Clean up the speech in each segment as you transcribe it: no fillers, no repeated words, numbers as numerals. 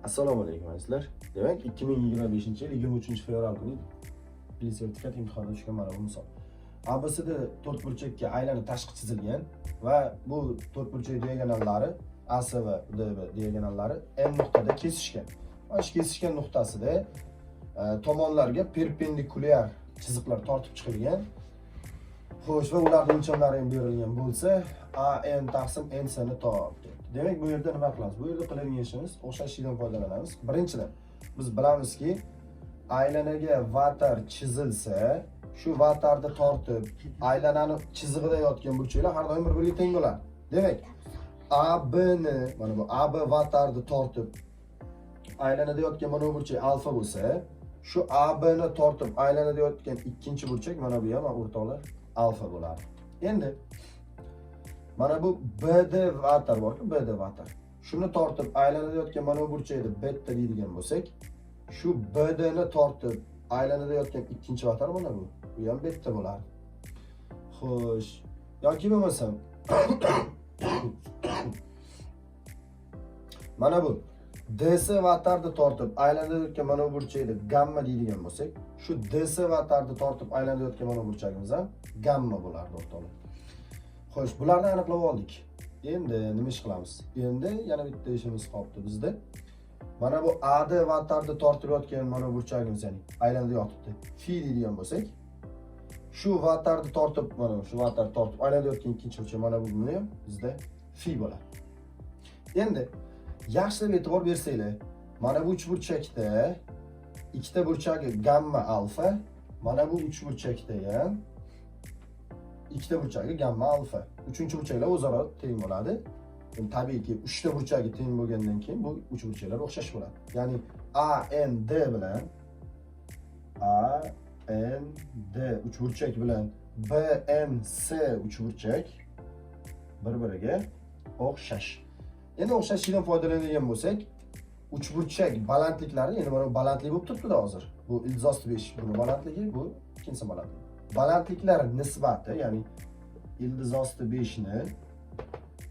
Assalomu alaykum azizlar. Demak, 2025-yil 23-fevral kuni sertifikat imtihoniga tushgan mana bu misol. ABC'da to'rtburchakka aylanib tashqi chizilgan va bu to'rtburchak diagonallari AC va DB diagonallari N nuqtada kesishgan. Mana shu kesishgan nuqtasida tomonlarga perpendikulyar chiziqlar tortib chiqilgan. Xo'sh, va ularning o'lchamlari ham berilgan bo'lsa, AN taqsim NC ni top. Demak, bu yerda nima qilamiz? Bu yerda qiladigan ishimiz o'xshashlikdan foydalanamiz. Birinchidan, biz bilamizki, aylanaga vatar chizilsa, shu vatarni tortib, aylanani chizig'ida yotgan burchaklar har doim bir-biriga teng bo'ladi. Demak, AB ni, mana bu AB vatarni tortib, aylanada yotgan mana bu burchak alfa bo'lsa, shu AB ni tortib, aylanada yotgan ikkinchi burchak mana bu ham o'rtoqlar alfa bo'ladi. Endi mana bu BD vatar borku, BD vatar. Shuni tortib aylanada yotgan mana bu burchakni beta deydigan bo'lsak, shu BD ni tortib aylanada yotgan ikkinchi vatar mana bu. Bu ham beta bo'ladi. Xo'sh, yoki bo'lmasam mana bu DC vatarni tortib aylanada yotgan mana bu burchakni gamma deydigan bo'lsak, shu DC vatarni tortib aylanada yotgan mana bu burchagimiz ham gamma bo'lardi o'rtoqlar. Xo'sh, bularni aniqlab oldik. Endi nima ish qilamiz? Endi yana bitta ishimiz qolibdi bizda. Mana bu AD vatarni tortib yotgan mana bu burchagimiz, ya'ni aylanada yotibdi. Phi deydigan bo'lsak, shu vatarni tortib, mana shu vatarni tortib aylanada yotgan ikkinchi burchak mana bu ham bizda phi bo'ladi. Endi yaxshilab e'tibor bersanglar, mana bu uch burchakda ikkita burchagi gamma alfa, mana bu uch burchakda ham ikkita burchagi gamma alfa. Uchinchi burchaklar o'zaro teng bo'ladi. Endi tabiiyki, uchta burchagi teng bo'lgandan keyin bu uch burchaklar o'xshash bo'ladi. Ya'ni AND bilan AND uch burchak bilan BNC uch burchak bir-biriga o'xshash. Endi o'xshashlikdan foydalanadigan bo'lsak, uch burchak balandliklari, endi mana bu balandlik bo'lib turibdi hozir. Bu ildizosti 5, buni balandligi, bu ikkinchisi balandligi. Balandliklar nisbati, ya'ni ildizosti 5 ni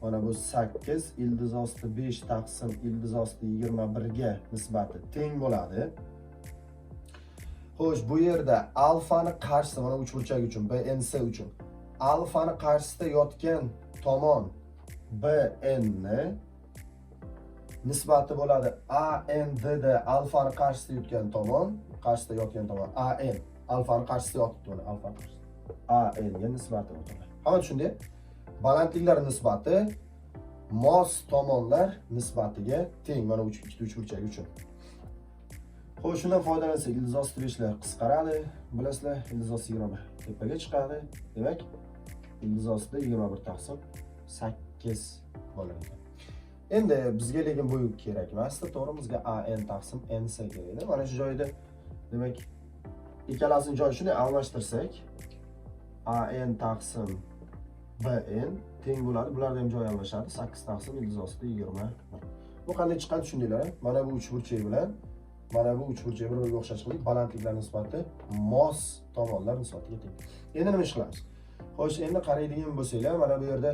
mana bu 8, ildizosti 5 taqsim ildizosti 21 ga nisbati teng bo'ladi. Xo'sh, bu yerda alfani qarshisi mana uch burchak uchun, BNC uchun alfani qarshisida yotgan tomon BN ni nisbati bo'ladi AND da alfani qarshisida yotgan tomon, AN alfani qarshisida yotibdi, mana alfa qarshisi. AN ga nisbati bo'ladi. Hamma tushundik? Balandliklar nisbati mos tomonlar nisbatiga teng, mana ikkita uch burchak uchun. Xo'sh, shundan foydalansak, ildizosti 5 lar qisqaradi, bilasizlar, ildizosti 21 tepaga chiqadi. Demak, ildizosti 21 taqsim 8 bo'ladi. Endi bizga lekin bu kerak emasdi, to'g'ri, bizga AN taqsim NC kerak. Mana shu joyda demak, ikkalasining joyini shunday almashtirsak, AN taqsim BN teng bo'ladi. Bularda ham joy almashadi. 8 taqsim ildizosti 21. Bu qanday chiqqani tushundinglar? Mana bu uch burchak bilan mana bu uch burchak bir-biriga o'xshash qilib, balandliklar nisbati mos tomonlar nisbatiga teng. Endi nima ish qilamiz? Xo'sh, endi qaraydigan bo'lsanglar, mana bu yerda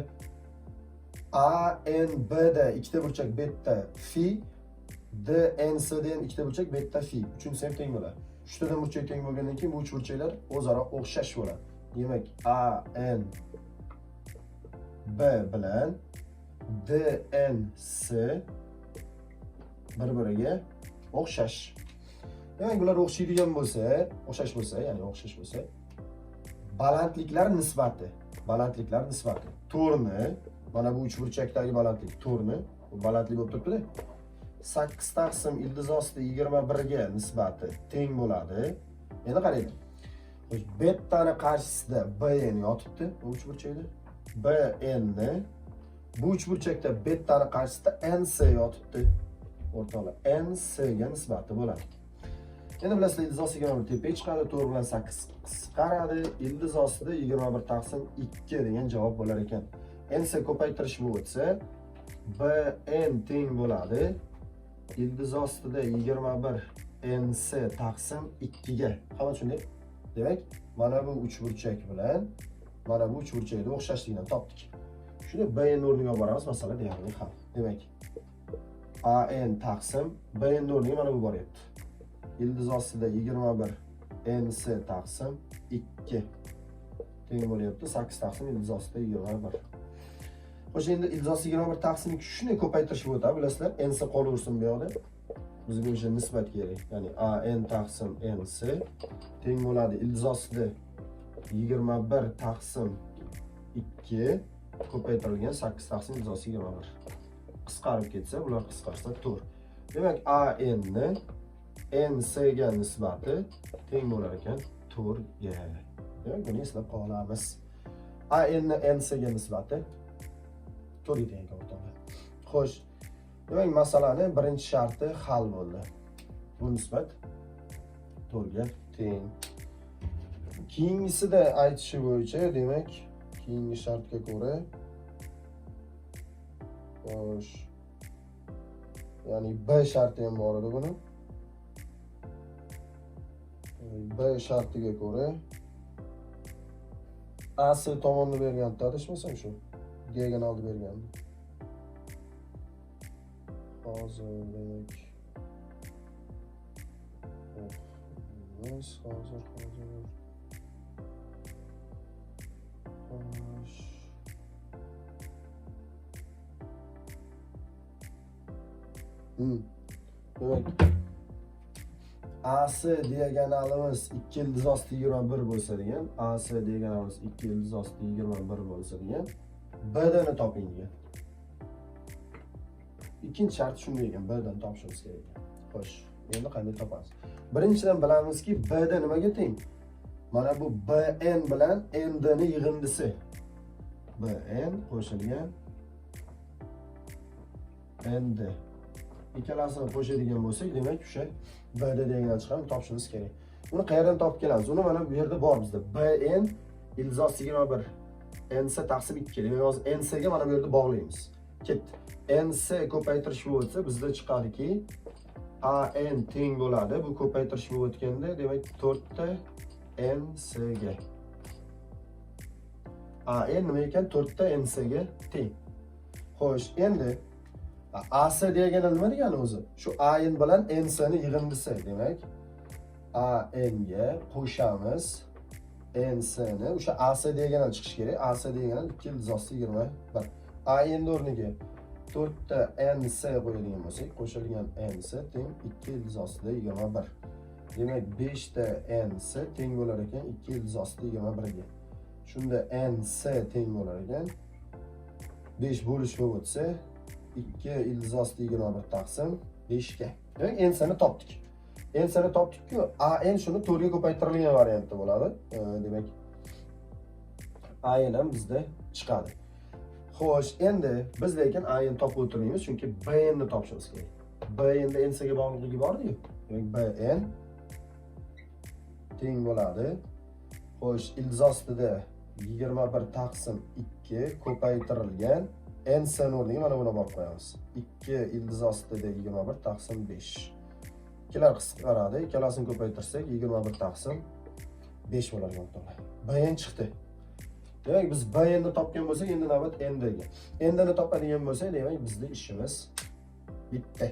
ANB da ikkita burchak beta phi, DNC da ham ikkita burchak beta phi. Uchinchisi ham teng bo'ladi. Uchtadan burchak teng bo'lgandan keyin bu uch burchaklar o'zaro o'xshash bo'ladi. Demak, ANB bilan DNC bir-biriga o'xshash. Demak, bular o'xshaydigan bo'lsa, ya'ni o'xshash bo'lsa, balandliklar nisbati to'rni, mana bu uch burchakdagi balandlik to'rni, bu balandlik bo'lib turibdi-da. 8 taqsim ildizosti 21 ga nisbati teng bo'ladi. Endi qaraylik. Betani qarshisida BN yotibdi, bu uch burchakda. BN ni bu uch burchakda betani qarshisida NC yotibdi. O'rtoqlar, NC ga nisbati bo'ladi. Endi bilasizlar, ildizosti 21 tepaga chiqadi, 4 bilan 8 qisqaradi, ildizostida 21 taqsim 2 degan javob bo'lar ekan. NC ko'paytirish bu o'tsa, BN teng bo'ladi. Ildizostida 21 NC taqsim 2 ga. Hamma tushundik? Demak, mana bu uch burchak bilan mana bu uch burchakni o'xshashligini topdik. Shuni BN o'rniga olib boramiz, masala deyarli hal. Demak, AN taqsim BN o'rniga mana bu boryapti. Ildiz ostida 21 NS taqsim 2 teng bo'lyapti. 8 taqsim ildiz ostida 21. Xo'sh, endi ildiz ostida 21 taqsim 2 shuni ko'paytirish bo'ladi, bilasizlar. NS qolaversin bu yoqda. Bizga o'sha nisbat kerak. Ya'ni AN taqsim NS teng bo'ladi. Ildiz ostida 21 taqsim 2 ko'paytirilgan 8 taqsim ildiz ostida 21. Qisqarib ketsa, bular qisqarsa 4. Demak, AN ni NS ga nisbati teng bo'lar ekan 4 ga. Demak, buni eslab qolamiz. AN ni NS ga nisbati 4 ga teng o'rtoqlar. Xo'sh, demak, masalaning birinchi sharti hal bo'ldi. Bu nisbat 4 ga teng. Keyingisida aytishi bo'yicha, demak, keyingi shartga ko'ra xo'sh, ya'ni B sharti ham bor edi buni. B shartiga ko'ra AC tomonni bergan, adashmasam shu. Diagonalni bergan. Hozir demak. Hozir. Demak, AC diagonalimiz 2 ildiz osti 21 bo'lsa degan, AC diagonalimiz 2 ildiz osti 21 bo'lsa degan, BD ni toping degan. Ikkinchi shart shunday ekan, BD ni topishimiz kerak ekan. Xo'sh, endi qanday topamiz? Birinchidan bilamizki, BD nimaga teng? Mana bu BN bilan ND ni yig'indisi. BN qo'shilgan ND. Ikkalasini qo'shadigan bo'lsak, demak, o'sha BD degan chiqarib topishimiz kerak. Uni qayerdan topib kelamiz? Uni mana bu yerda bor bizda. BN ildiz osti 21 NS taqsim 2. Demak, hozir NS ga mana bu yerda bog'laymiz. Ketdi. NS ko'paytirish bo'lsa, bizda chiqadiki AN teng bo'ladi. Bu ko'paytirish bo'layotganda, demak, 4 ta NS ga. AN nima ekan? 4 ta NS ga teng. Xo'sh, endi AC degani nima degani o'zi? Shu AN bilan NS ni yig'indisi, demak, AN ga qo'shamiz NS ni. O'sha AC degani chiqish kerak. AC degani 2 ildiz osti 21. AN o'rniga 4 ta NS qo'yadigan bo'lsak, qo'shilgan NS teng 2 ildiz ostida 21. Demak, 5 ta NS teng bo'lar ekan 2 ildiz ostida 21 ga. Shunda NS teng bo'lar ekan 5 bo'lish bo'lib o'tsa 2 ildiz osti 21 taqsim 5 ga. Demak, NS ni topdik. NS ni topdik-ku, AN shuni 4 ga ko'paytirilgan variantda bo'ladi. Demak, AN ham bizda chiqadi. Xo'sh, endi biz lekin AN topib o'tirmaymiz, chunki BN ni topishimiz kerak. BN da NS ga bog'liqligi bor-ku. Demak, BN teng bo'ladi. Xo'sh, ildiz ostida 21 taqsim 2 ko'paytirilgan NS o'rniga mana buni borib qo'yamiz. 2 ildiz ostida 21 taqsim 5. Ikkilar qisqaradi. Ikkalasini ko'paytirsak 21 taqsim 5 bo'ladi o'rtoqlar. BN chiqdi. Demak, biz BN ni topgan bo'lsak, endi navbat ND ga. ND ni topadigan bo'lsak, demak, bizning ishimiz bitti.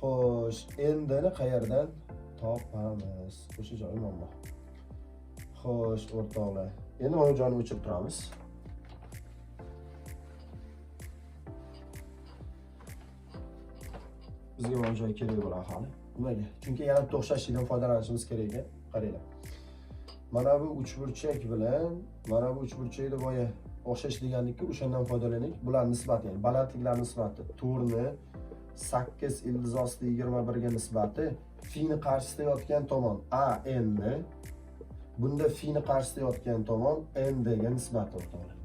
Xo'sh, ND ni qayerdan topamiz? O'sha joyi muammo. Xo'sh, o'rtoqlar. Endi mana joyni o'chirib turamiz. Bizga mana joy kerak bo'ladi hali. Nimaga? Chunki yana bitta o'xshashlikdan foydalanishimiz kerak ekan. Qaranglar. Mana bu uchburchak bilan mana bu uchburchakda boya o'xshash deganlikka o'shandan foydalanik. Bular nisbati, ya'ni balandliklar nisbati. To'rni 8 ildiz osti 21 ga nisbati fini qarshisida yotgan tomon AN ni, bunda fini qarshisida yotgan tomon ND ga nisbati o'rtoqlar.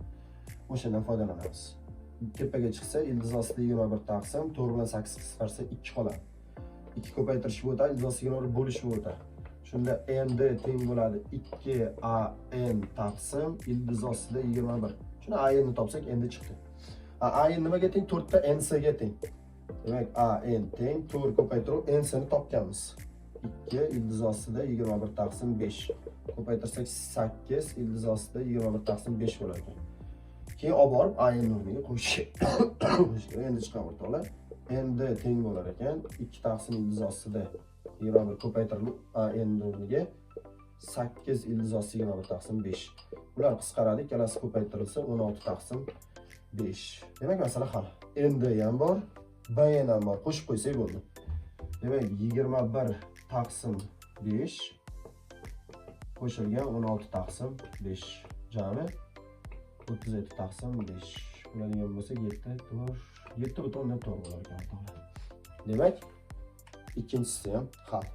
O'shandan foydalanamiz. Tepaga chiqsa ildiz osti 21 taqsim 4 bilan 8 qisqarsa 2 qoladi. 2 ko'paytirish bo'ladi, ildiz osti 21 bo'lish bo'ladi. Shunda ND teng bo'ladi 2 AN taqsim ildiz ostida 21. Shuni AN ni topsak endi chiqdi. AN nimaga teng? 4 ta NS ga teng. Demak, AN teng 4 ko'paytirib NS ni topganmiz. 2 ildiz ostida 21 taqsim 5. Ko'paytirsak 8 ildiz ostida 21 taqsim 5 bo'ladi. Keyin olib borib AN o'rniga qo'yish kerak. Endi chiqadi o'rtoqlar. endi teng bo'lar ekan. 2 taqsim ildiz ostida 21 ko'paytirilib endi o'rniga 8 ildiz ostida 21 taqsim 5. Ular qisqaradi, ikkalasi ko'paytirilsa 16 taqsim 5. Demak, masala hal. Endi ham bor, bayan ham bor. Qo'shib qo'ysak bo'ldi. Demak, 21 taqsim 5 qo'shilgan 16 taqsim 5 jami 37 taqsim 5. Bo'ladigan bo'lsa 7 butun 4 bo'lar ekan. Demak, ikkinchisi ham hal.